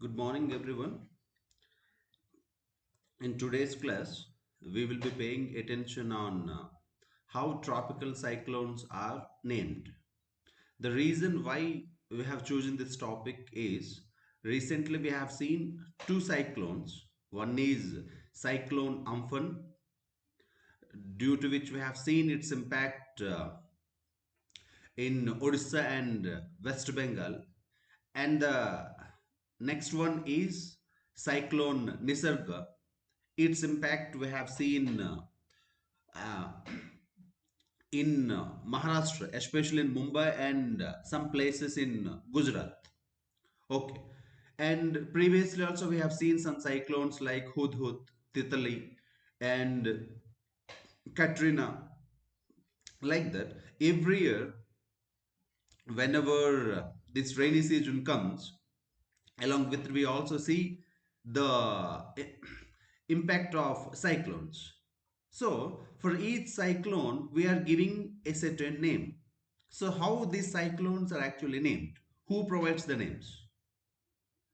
Good morning, everyone. In today's class, we will be paying attention on how tropical cyclones are named. The reason why we have chosen this topic is recently we have seen two cyclones. One is Cyclone Amphan, due to which we have seen its impact in Odisha and West Bengal. And the next one is Cyclone Nisarga. Its impact we have seen uh, in Maharashtra, especially in Mumbai and some places in Gujarat. Okay. And previously also we have seen some cyclones like Hudhud, Titali, and Katrina. Like that, every year, whenever this rainy season comes, along with we also see the impact of cyclones. So for each cyclone we are giving a certain name. So how these cyclones are actually named? Who provides the names?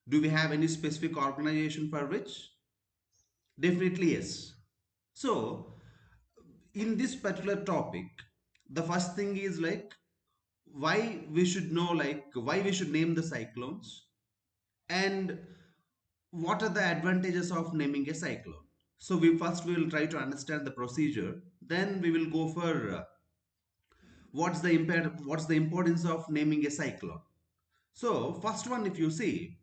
Do we have any specific organization for which? Definitely yes. So in this particular topic, the first thing is like why we should know, like why we should name the cyclones, and what are the advantages of naming a cyclone. So we will try to understand the procedure, then we will go for what's the importance of naming a cyclone. So first one, if you see,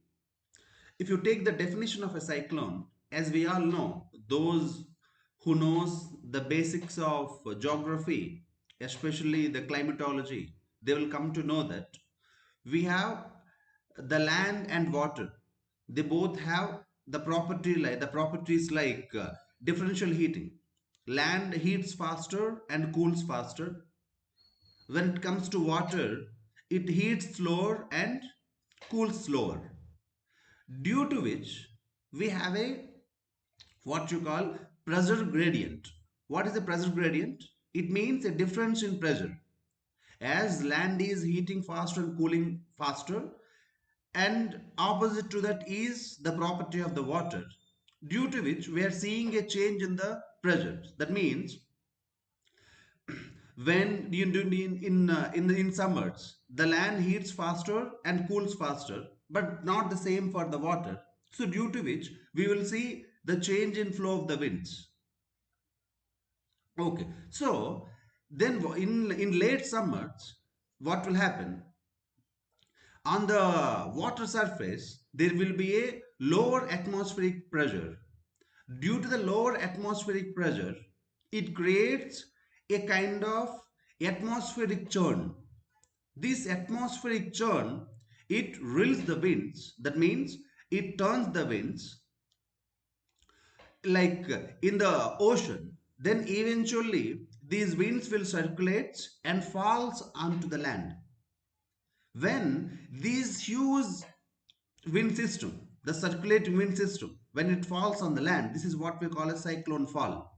if you take the definition of a cyclone, as we all know, those who knows the basics of geography, especially the climatology, they will come to know that we have the land and water. They both have the properties like differential heating. Land heats faster and cools faster. When it comes to water, it heats slower and cools slower, due to which we have a what you call pressure gradient. What is the pressure gradient? It means a difference in pressure. As land is heating faster and cooling faster, and opposite to that is the property of the water, due to which we are seeing a change in the pressure. That means when you do in summers, the land heats faster and cools faster, but not the same for the water. So due to which we will see the change in flow of the winds. Okay, so then in late summers, what will happen? On the water surface, there will be a lower atmospheric pressure. Due to the lower atmospheric pressure, it creates a kind of atmospheric churn. This atmospheric churn, it reels the winds. That means it turns the winds like in the ocean. Then eventually these winds will circulate and falls onto the land. When these huge wind system, the circulating wind system, when it falls on the land, this is what we call a cyclone fall.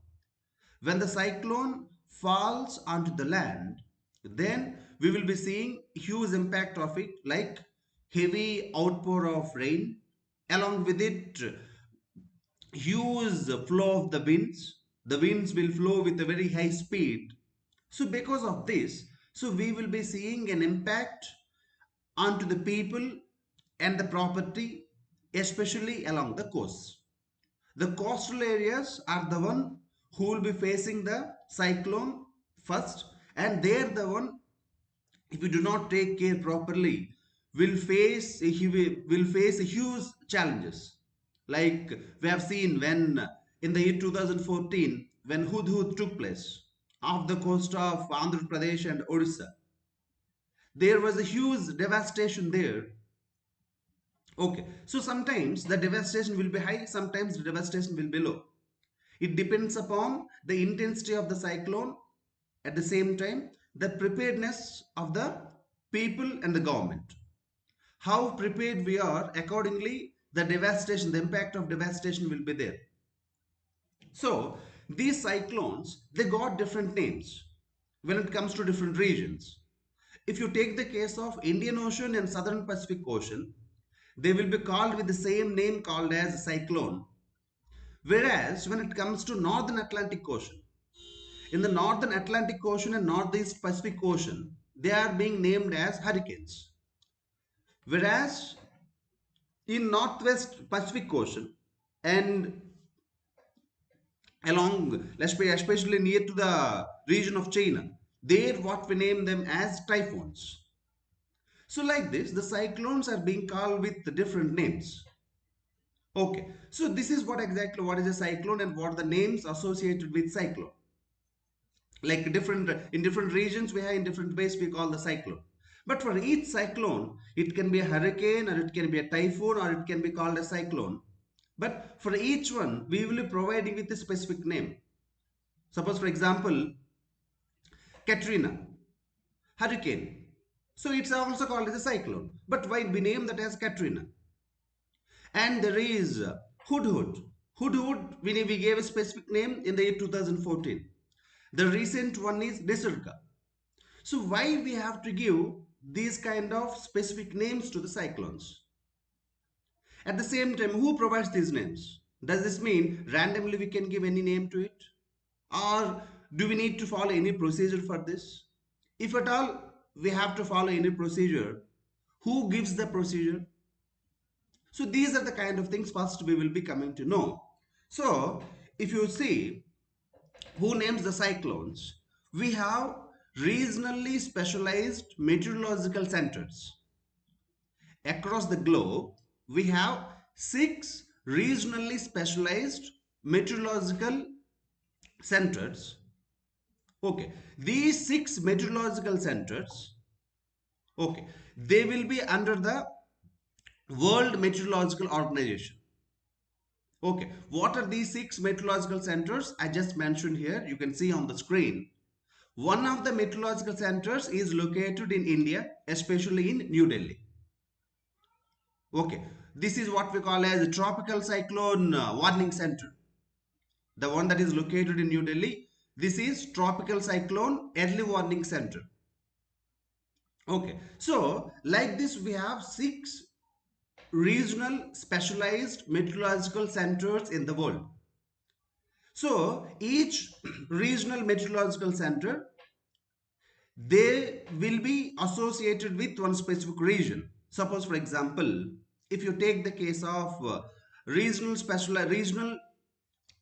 When the cyclone falls onto the land, then we will be seeing huge impact of it, like heavy outpour of rain, along with it huge flow of the winds. The winds will flow with a very high speed. So because of this, so we will be seeing an impact onto the people and the property, especially along the coast. The coastal areas are the one who will be facing the cyclone first, and they're the one, if you do not take care properly, will face a huge challenges. Like we have seen when in the year 2014, when Hudhud took place off the coast of Andhra Pradesh and Odisha, there was a huge devastation there. Okay, so sometimes the devastation will be high, sometimes the devastation will be low. It depends upon the intensity of the cyclone, at the same time, the preparedness of the people and the government. How prepared we are, accordingly, the devastation, the impact of devastation will be there. So, these cyclones, they got different names when it comes to different regions. If you take the case of Indian Ocean and Southern Pacific Ocean, they will be called with the same name called as cyclone. Whereas when it comes to Northern Atlantic Ocean, in the Northern Atlantic Ocean and Northeast Pacific Ocean, they are being named as hurricanes. Whereas in Northwest Pacific Ocean and along, especially near to the region of China, there what we name them as typhoons. So like this, the cyclones are being called with the different names. Okay, so this is what is a cyclone and what are the names associated with cyclone. Like different in different regions we have in different ways we call the cyclone. But for each cyclone, it can be a hurricane or it can be a typhoon or it can be called a cyclone. But for each one, we will be providing with a specific name. Suppose for example, Katrina, hurricane. So it's also called as a cyclone. But why we name that as Katrina? And there is Hudhud. Hudhud, we gave a specific name in the year 2014. The recent one is Nisarga. So why we have to give these kind of specific names to the cyclones? At the same time, who provides these names? Does this mean randomly we can give any name to it? Or do we need to follow any procedure for this? If at all we have to follow any procedure, who gives the procedure? So these are the kind of things first we will be coming to know. So if you see who names the cyclones, we have regionally specialized meteorological centers. Across the globe, we have 6 regionally specialized meteorological centers. Okay, these 6 meteorological centers, okay, they will be under the World Meteorological Organization. Okay, what are these 6 meteorological centers? I just mentioned here, you can see on the screen. One of the meteorological centers is located in India, especially in New Delhi. Okay, this is what we call as a tropical cyclone warning center. The one that is located in New Delhi, this is tropical cyclone early warning center. Okay, so like this we have 6 regional specialized meteorological centers in the world. So each regional meteorological center, they will be associated with one specific region. Suppose for example, if you take the case of regional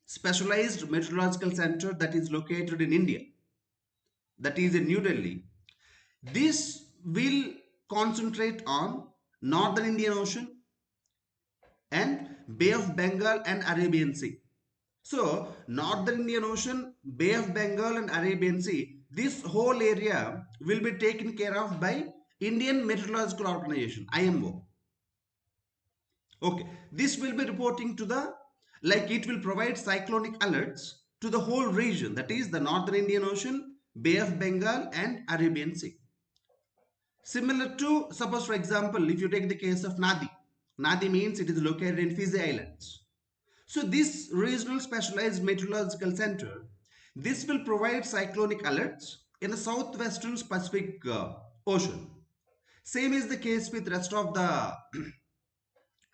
specialized meteorological center that is located in India, that is in New Delhi, this will concentrate on Northern Indian Ocean and Bay of Bengal and Arabian Sea. So Northern Indian Ocean, Bay of Bengal and Arabian Sea, this whole area will be taken care of by Indian Meteorological Organization, IMO. Okay, this will be reporting to the, like it will provide cyclonic alerts to the whole region, that is the Northern Indian Ocean, Bay of Bengal and Arabian Sea. Similar to, suppose for example, if you take the case of Nadi. Nadi means it is located in Fiji Islands. So this regional specialized meteorological center, this will provide cyclonic alerts in the southwestern Pacific Ocean. Same is the case with rest of the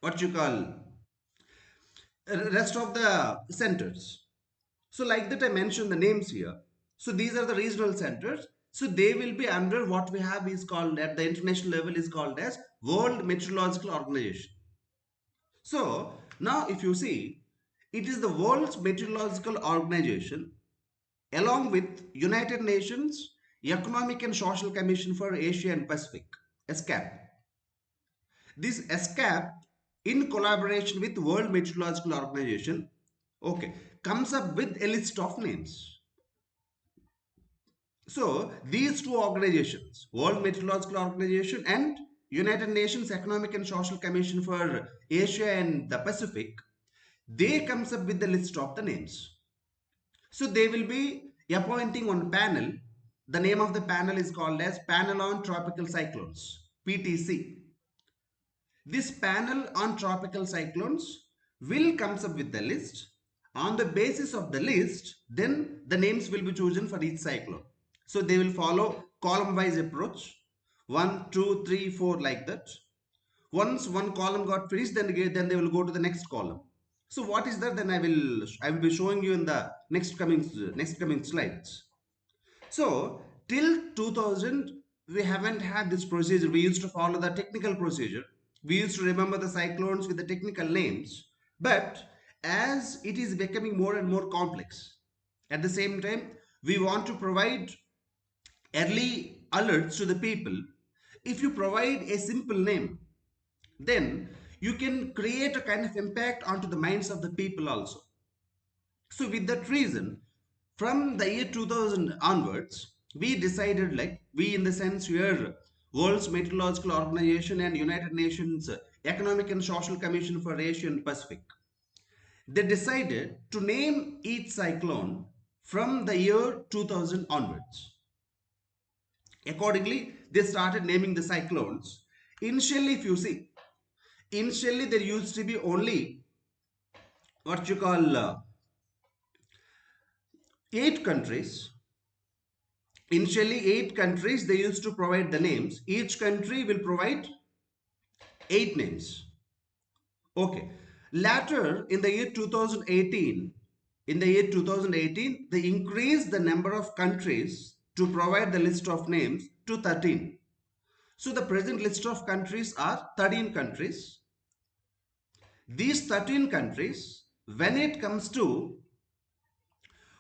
what you call rest of the centers. So like that I mentioned the names here. So these are the regional centers. So they will be under what we have is called at the international level is called as World Meteorological Organization. So now if you see, it is the World's Meteorological Organization along with United Nations Economic and Social Commission for Asia and Pacific, ESCAP. This ESCAP in collaboration with World Meteorological Organization, okay, comes up with a list of names. So these two organizations, World Meteorological Organization and United Nations Economic and Social Commission for Asia and the Pacific, they comes up with the list of the names. So they will be appointing one panel. The name of the panel is called as Panel on Tropical Cyclones, PTC. This panel on tropical cyclones will comes up with the list. On the basis of the list, then the names will be chosen for each cyclone. So they will follow column wise approach, 1, 2, 3, 4 like that. Once one column got finished, then they will go to the next column. So what is that? Then I will be showing you in the next coming slides. So till 2000, we haven't had this procedure. We used to follow the technical procedure. We used to remember the cyclones with the technical names. But as it is becoming more and more complex, at the same time, we want to provide early alerts to the people. If you provide a simple name, then you can create a kind of impact onto the minds of the people also. So with that reason, from the year 2000 onwards, we decided, like we in the sense where World's Meteorological Organization and United Nations Economic and Social Commission for Asia and Pacific, they decided to name each cyclone from the year 2000 onwards. Accordingly, they started naming the cyclones. Initially, if you see, initially there used to be only what you call 8 countries. Initially, 8 countries, they used to provide the names. Each country will provide 8 names. Okay. Later, in the year 2018, they increased the number of countries to provide the list of names to 13. So the present list of countries are 13 countries. These 13 countries, when it comes to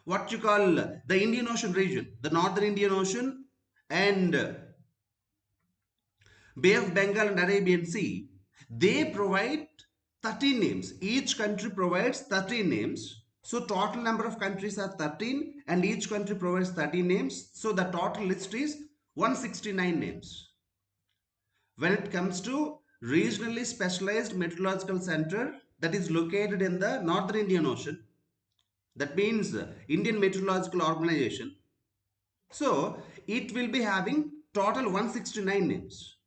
what you call the Indian Ocean region, the Northern Indian Ocean and Bay of Bengal and Arabian Sea, they provide 13 names. Each country provides 13 names. So total number of countries are 13 and each country provides 13 names. So the total list is 169 names. When it comes to regionally specialized meteorological center that is located in the Northern Indian Ocean, that means Indian Meteorological Organization, so it will be having total 169 names.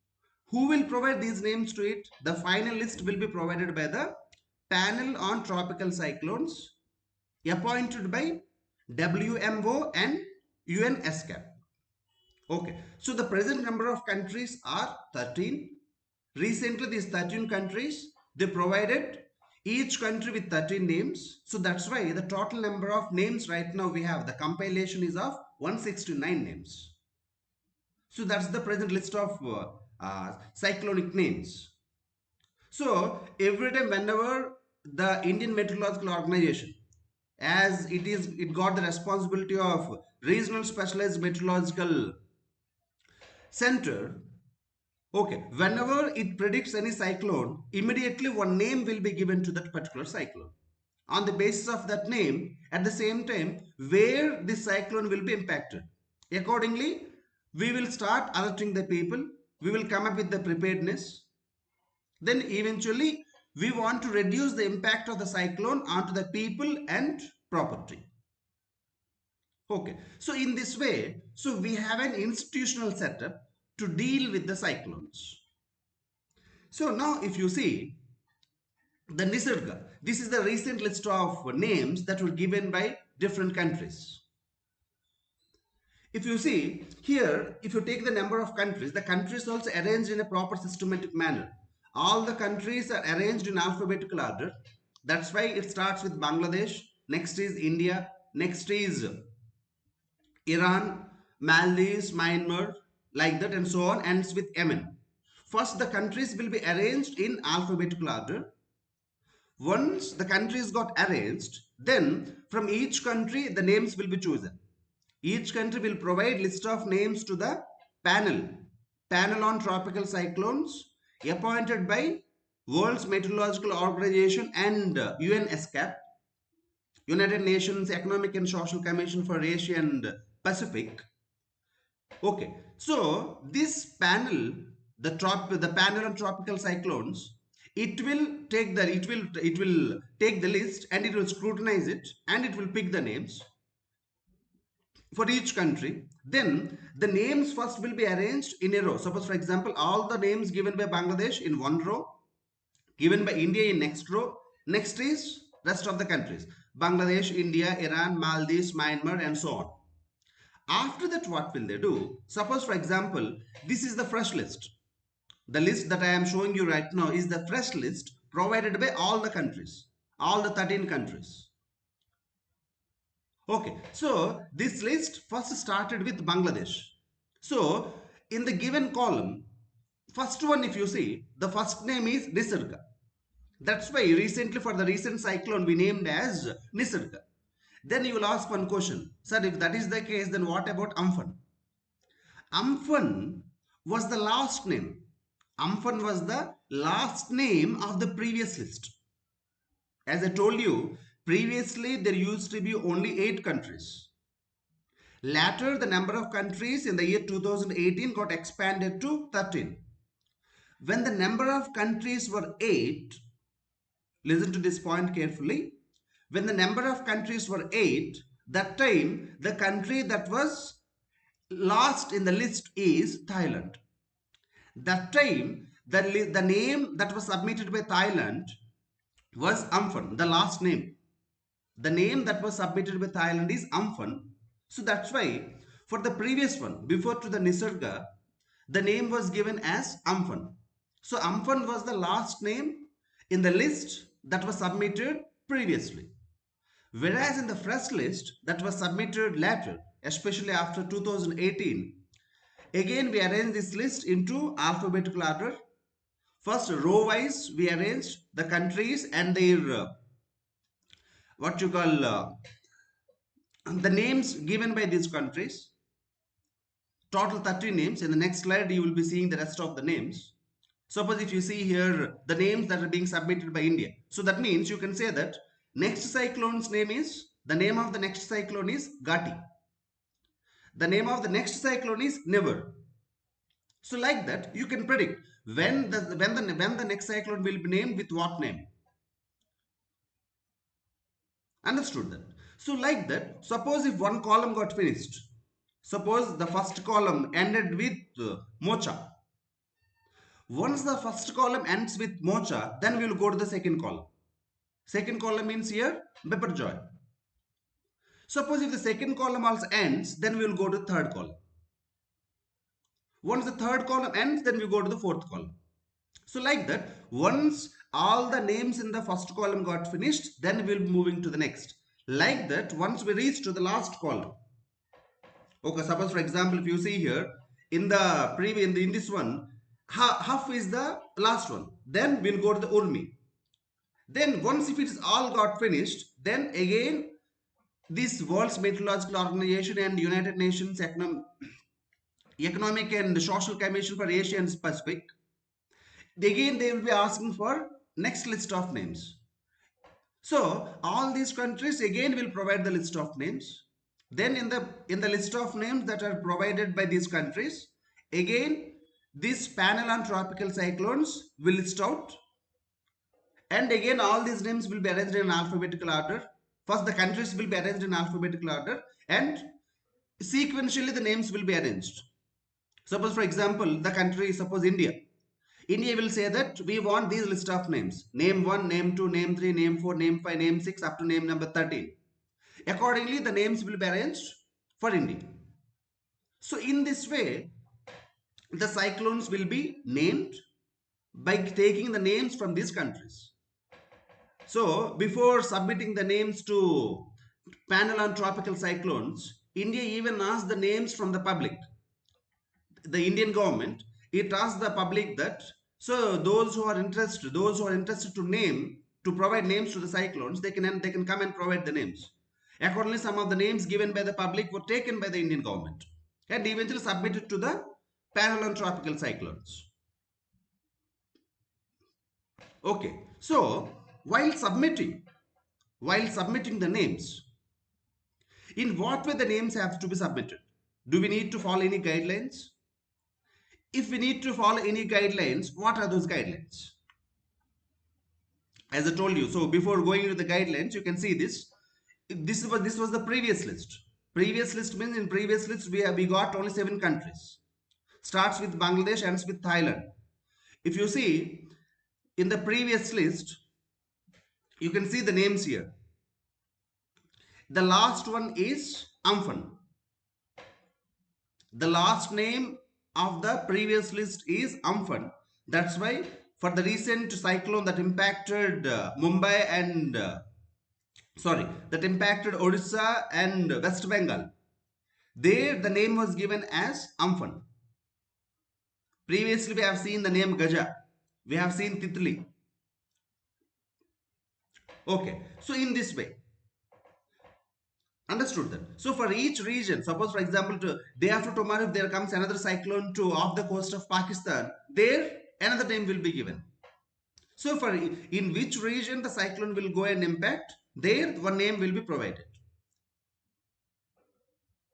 Who will provide these names to it? The final list will be provided by the Panel on Tropical Cyclones appointed by WMO and UNESCAP. Okay, so the present number of countries are 13. Recently, these 13 countries, they provided each country with 13 names. So that's why the total number of names right now we have, the compilation is of 169 names. So that's the present list of cyclonic names. So every time whenever the Indian Meteorological Organization, as it got the responsibility of regional specialized meteorological center, okay, whenever it predicts any cyclone, immediately one name will be given to that particular cyclone. On the basis of that name, at the same time, where this cyclone will be impacted. Accordingly, we will start alerting the people. We will come up with the preparedness. Then eventually, we want to reduce the impact of the cyclone onto the people and property. Okay, so in this way, so we have an institutional setup to deal with the cyclones. So now if you see the Nisarga, this is the recent list of names that were given by different countries. If you see here, if you take the number of countries, the countries also arranged in a proper systematic manner. All the countries are arranged in alphabetical order. That's why it starts with Bangladesh, next is India, next is Iran, Maldives, Myanmar, like that, and so on, ends with Yemen. First, the countries will be arranged in alphabetical order. Once the countries got arranged, then from each country the names will be chosen. Each country will provide list of names to the panel on tropical cyclones appointed by World's Meteorological Organization and UNESCAP, United Nations Economic and Social Commission for Asia and Pacific. Okay, so this panel, the panel on tropical cyclones, it will take the list and it will scrutinize it and it will pick the names for each country. Then the names first will be arranged in a row. Suppose for example, all the names given by Bangladesh in one row, given by India in next row, next is rest of the countries, Bangladesh, India, Iran, Maldives, Myanmar, and so on. After that, what will they do? Suppose for example, this is the fresh list. The list that I am showing you right now is the fresh list provided by all the countries, all the 13 countries. Okay, so this list first started with Bangladesh. So in the given column, first one, if you see, the first name is Nisarga. That's why recently for the recent cyclone we named as Nisarga. Then you will ask one question, sir, if that is the case, then what about Amphan? Amphan was the last name. Amphan was the last name of the previous list. As I told you, previously there used to be only 8 countries. Later, the number of countries in the year 2018 got expanded to 13. When the number of countries were 8, listen to this point carefully. When the number of countries were 8, that time the country that was last in the list is Thailand. That time the name that was submitted by Thailand was Amphan, the last name. The name that was submitted by Thailand is Amphan. So that's why for the previous one, before to the Nisarga, the name was given as Amphan. So Amphan was the last name in the list that was submitted previously. Whereas in the fresh list that was submitted later, especially after 2018, again we arranged this list into alphabetical order. First, row wise, we arranged the countries and their what you call the names given by these countries. Total 30 names. In the next slide, you will be seeing the rest of the names. Suppose if you see here the names that are being submitted by India. So that means you can say that next cyclone's name is, the name of the next cyclone is Gati. The name of the next cyclone is Never. So like that, you can predict when the next cyclone will be named with what name. Understood that? So like that, suppose if one column got finished, suppose the first column ended with Mocha. Once the first column ends with Mocha, then we will go to the second column. Second column means here Bipperjoy. Suppose if the second column also ends, then we will go to the third column. Once the third column ends, then we go to the fourth column. So like that, once all the names in the first column got finished, then we'll be moving to the next. Like that, once we reach to the last column. Okay, suppose for example, if you see here, in the previous, in this one, Huff is the last one. Then we'll go to the Urmi. Then once if it is all got finished, then again, this World's Meteorological Organization and United Nations Economic and Social Commission for Asia and Pacific, again they will be asking for next list of names. So all these countries again will provide the list of names. Then in the list of names that are provided by these countries, again this panel on tropical cyclones will list out, and again all these names will be arranged in alphabetical order. First the countries will be arranged in alphabetical order, and sequentially the names will be arranged. Suppose for example the country, suppose India. India will say that we want these list of names. Name 1, name 2, name 3, name 4, name 5, name 6 up to name number 13. Accordingly, the names will be arranged for India. So in this way, the cyclones will be named by taking the names from these countries. So before submitting the names to panel on tropical cyclones, India even asked the names from the public. The Indian government, it asked the public that, so those who are interested to provide names to the cyclones, they can come and provide the names. Accordingly, some of the names given by the public were taken by the Indian government and eventually submitted to the panel on tropical cyclones. Okay, so while submitting the names, in what way the names have to be submitted? Do we need to follow any guidelines? If we need to follow any guidelines, what are those guidelines? As I told you, so before going into the guidelines, you can see this. This was the previous list. Previous list means in previous list we got only 7 countries. Starts with Bangladesh, ends with Thailand. If you see in the previous list, you can see the names here. The last one is Amphan. The last name of the previous list is Amphan. That's why for the recent cyclone that impacted Mumbai and that impacted Odisha and West Bengal, there the name was given as Amphan. Previously, we have seen the name Gaja. We have seen Titli. Okay, so in this way, understood that. So for each region, suppose for example, day after tomorrow, if there comes another cyclone to off the coast of Pakistan, there another name will be given. So for in which region the cyclone will go and impact, there one name will be provided.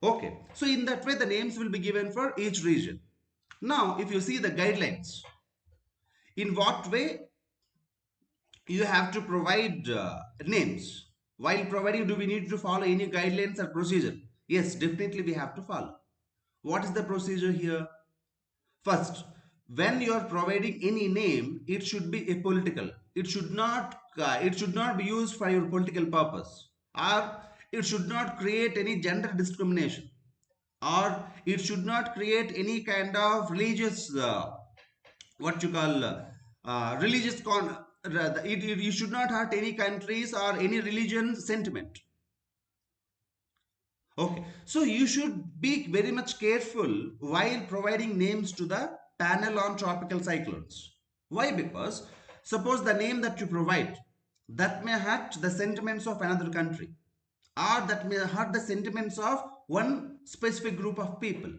Okay, so in that way the names will be given for each region. Now, if you see the guidelines, in what way you have to provide names. While providing, do we need to follow any guidelines or procedure? Yes, definitely we have to follow. What is the procedure here? First, when you are providing any name, it should be apolitical. It should not be used for your political purpose, or it should not create any gender discrimination, or it should not create any kind of religious what you call religious you should not hurt any countries or any religion sentiment. Okay, so you should be very much careful while providing names to the panel on tropical cyclones. Why? Because suppose the name that you provide, that may hurt the sentiments of another country, or that may hurt the sentiments of one specific group of people.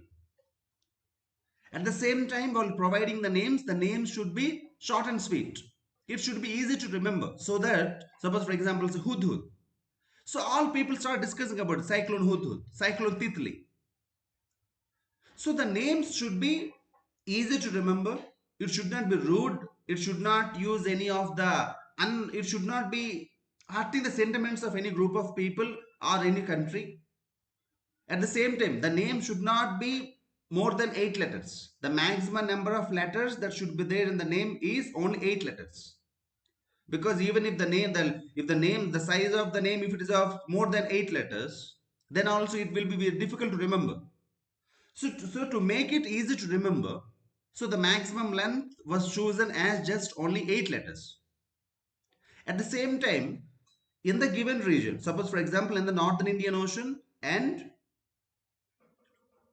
At the same time, while providing the names should be short and sweet. It should be easy to remember. So that, suppose for example, say Hudhud. So all people start discussing about Cyclone Hudhud, Cyclone Titli. So the names should be easy to remember. It should not be rude. It should not use any of the, it should not be hurting the sentiments of any group of people or any country. At the same time, the name should not be more than 8 letters. The maximum number of letters that should be there in the name is only 8 letters. Because even if the size of the name, if it is of more than 8 letters, then also it will be very difficult to remember. So to make it easy to remember, so the maximum length was chosen as just only 8 letters. At the same time, in the given region, suppose for example in the Northern Indian Ocean and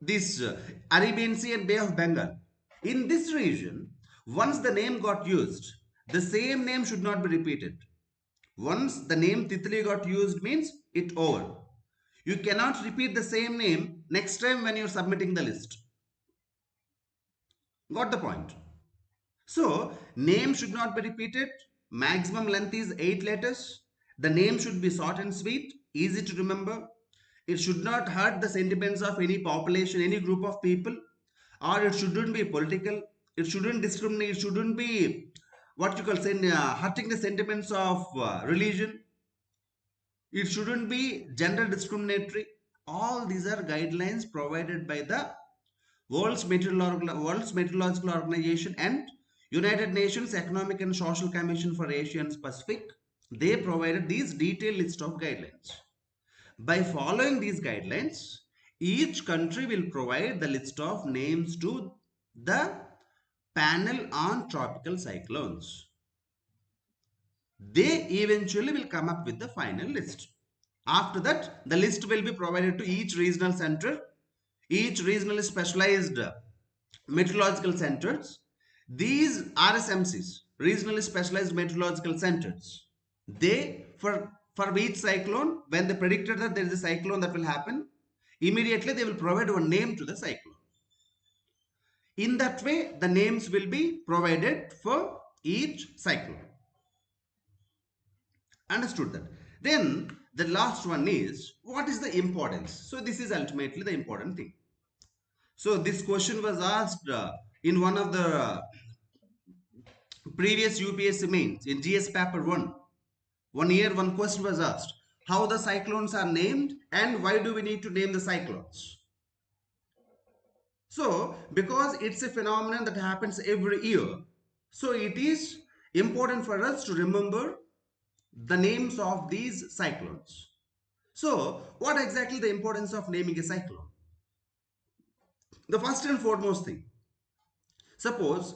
this Arabian Sea and Bay of Bengal. In this region, once the name got used, the same name should not be repeated. Once the name Titli got used means it over. You cannot repeat the same name next time when you're submitting the list. Got the point? So, name should not be repeated. Maximum length is 8 letters. The name should be short and sweet, easy to remember. It should not hurt the sentiments of any population, any group of people, or it shouldn't be political. It shouldn't discriminate. It shouldn't be what you call hurting the sentiments of religion. It shouldn't be gender discriminatory. All these are guidelines provided by the World's Meteorological Organization and United Nations Economic and Social Commission for Asia and Pacific. They provided these detailed list of guidelines. By following these guidelines, each country will provide the list of names to the panel on tropical cyclones. They eventually will come up with the final list. After that, the list will be provided to each regional center, each regionally specialized meteorological centers. These RSMCs, regionally specialized meteorological centers, they for each cyclone, when they predicted that there is a cyclone that will happen, immediately they will provide one name to the cyclone. In that way, the names will be provided for each cyclone. Understood that? Then the last one is, what is the importance? So this is ultimately the important thing. So this question was asked in one of the previous UPSC mains in GS paper 1. 1 year, one question was asked, how the cyclones are named and why do we need to name the cyclones? So because it's a phenomenon that happens every year, so it is important for us to remember the names of these cyclones. So what exactly the importance of naming a cyclone? The first and foremost thing, suppose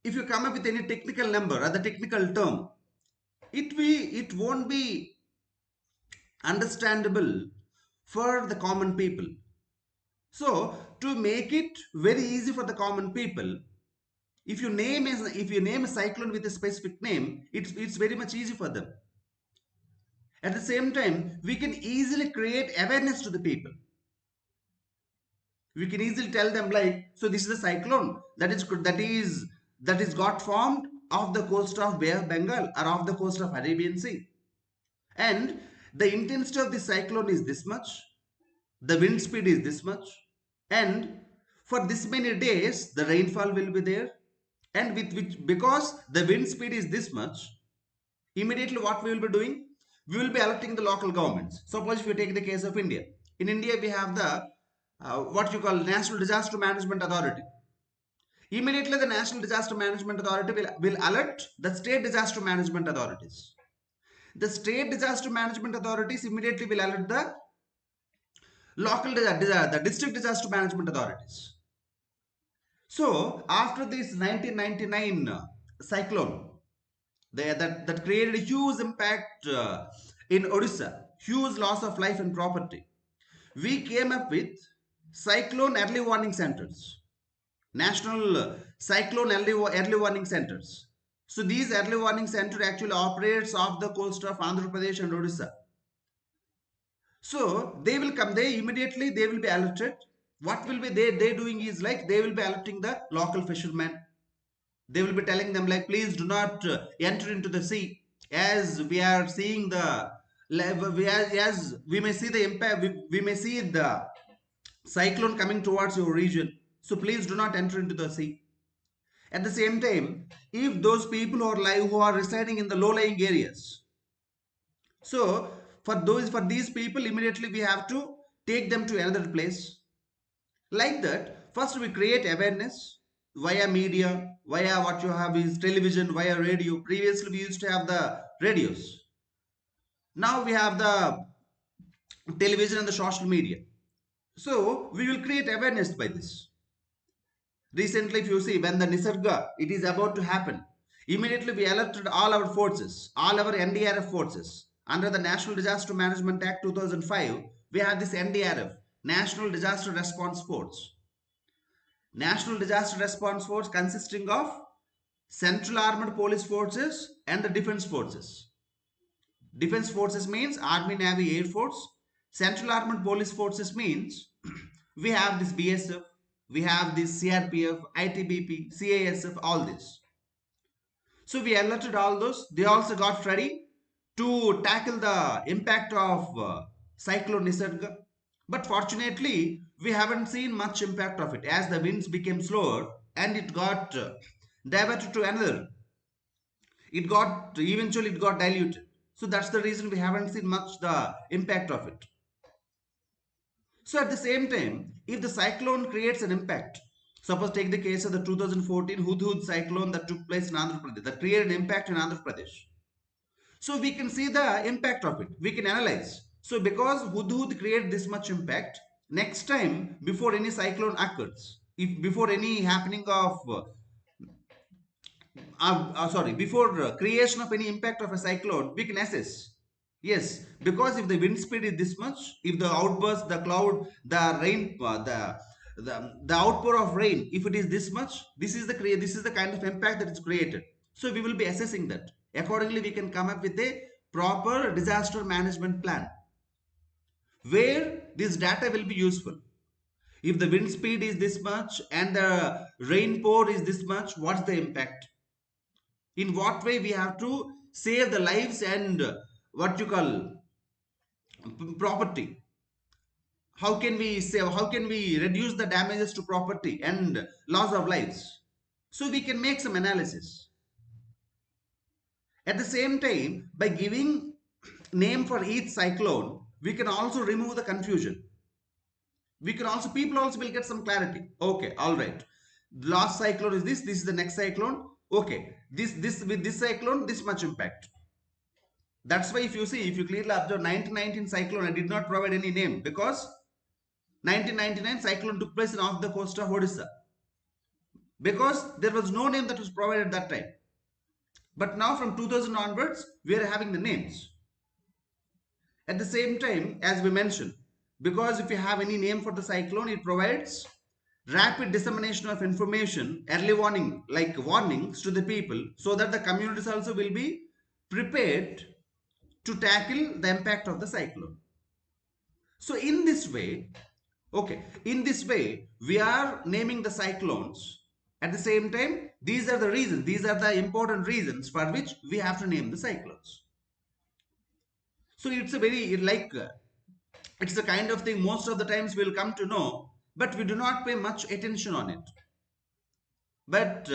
if you come up with any technical number or the technical term, it won't be understandable for the common people. So to make it very easy for the common people, if you name a cyclone with a specific name, it's very much easy for them. At the same time, we can easily create awareness to the people. We can easily tell them like, so this is a cyclone that is got formed off the coast of Bay of Bengal or off the coast of Arabian Sea, and the intensity of this cyclone is this much, the wind speed is this much, and for this many days the rainfall will be there, and with which, because the wind speed is this much, immediately what we will be doing, we will be alerting the local governments. Suppose if you take the case of India, in India we have the what you call National Disaster Management Authority. Immediately the National Disaster Management Authority will alert the state disaster management authorities. The state disaster management authorities immediately will alert the the district disaster management authorities. So after this 1999 cyclone, that created a huge impact in Odisha, huge loss of life and property, we came up with cyclone early warning centers, national cyclone early warning centers. So these early warning center actually operates off the coast of Andhra Pradesh and Odisha. So they will come, they immediately they will be alerted. What will be they doing is like they will be alerting the local fishermen. They will be telling them like, please do not enter into the sea, as we are seeing the as we may see the impact, we may see the cyclone coming towards your region, so please do not enter into the sea. At the same time, if those people who are residing in the low lying areas, so for these people immediately we have to take them to another place. Like that, first we create awareness via media, via what you have is television, via radio. Previously we used to have the radios. Now we have the television and the social media. So we will create awareness by this. Recently, if you see, when the Nisarga, it is about to happen, immediately we alerted all our forces, all our NDRF forces. Under the National Disaster Management Act 2005, we have this NDRF, National Disaster Response Force. National Disaster Response Force consisting of Central Armed Police Forces and the Defense Forces. Defense Forces means Army, Navy, Air Force. Central Armed Police Forces means we have this BSF, we have this CRPF, ITBP, CASF, all this. So we alerted all those. They also got ready to tackle the impact of Cyclone Nisarga. But fortunately, we haven't seen much impact of it as the winds became slower and it got diverted to another. Eventually it got diluted. So that's the reason we haven't seen much the impact of it. So at the same time, if the cyclone creates an impact, suppose take the case of the 2014 Hudhud cyclone that took place in Andhra Pradesh, that created an impact in Andhra Pradesh. So we can see the impact of it. We can analyze. So because Hudhud created this much impact, next time before any cyclone occurs, if before any happening of before creation of any impact of a cyclone, we can assess. Yes, because if the wind speed is this much, if the outburst, the cloud, the rain, the outpour of rain, if it is this much, this is the kind of impact that is created. So we will be assessing that. Accordingly, we can come up with a proper disaster management plan where this data will be useful. If the wind speed is this much and the rain pour is this much, what's the impact? In what way we have to save the lives and what you call property? How can we save? How can we reduce the damages to property and loss of lives? So we can make some analysis. At the same time, by giving name for each cyclone, we can also remove the confusion. We can also, people also will get some clarity. Okay, all right. The last cyclone is this is the next cyclone. Okay, this with this cyclone, this much impact. That's why if you see, if you clearly observe 1919 cyclone, I did not provide any name because 1999 cyclone took place off the coast of Odisha. because there was no name that was provided at that time. But now from 2000 onwards, we are having the names. At the same time, as we mentioned, because if you have any name for the cyclone, it provides rapid dissemination of information, early warning, like warnings to the people, so that the communities also will be prepared to tackle the impact of the cyclone. So in this way, okay, in this way, we are naming the cyclones. At the same time, these are the reasons, these are the important reasons for which we have to name the cyclones. So it's a very it's the kind of thing most of the times we'll come to know, but we do not pay much attention on it. But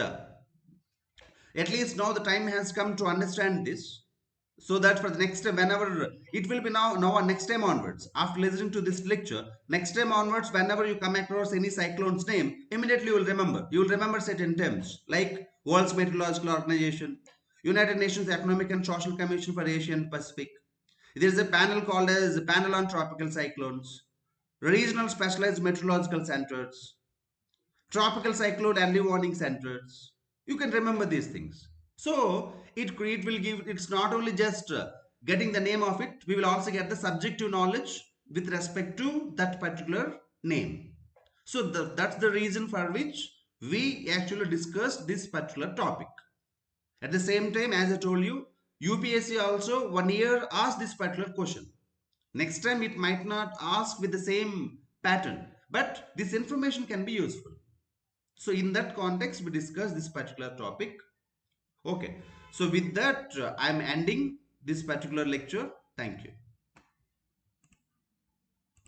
at least now the time has come to understand this, so that for the next time, whenever it will be now next time onwards, after listening to this lecture, next time onwards, whenever you come across any cyclone's name, immediately you will remember certain terms like World's Meteorological Organization, United Nations Economic and Social Commission for Asia and Pacific. There is a panel called as the Panel on Tropical Cyclones, Regional Specialized Meteorological Centers, Tropical Cyclone Early Warning Centers. You can remember these things. So it will give, it's not only just getting the name of it, we will also get the subjective knowledge with respect to that particular name. So that's the reason for which we actually discussed this particular topic. At the same time, as I told you, UPSC also 1 year asked this particular question. Next time it might not ask with the same pattern, but this information can be useful. So in that context, we discuss this particular topic. Okay. So with that, I'm ending this particular lecture. Thank you.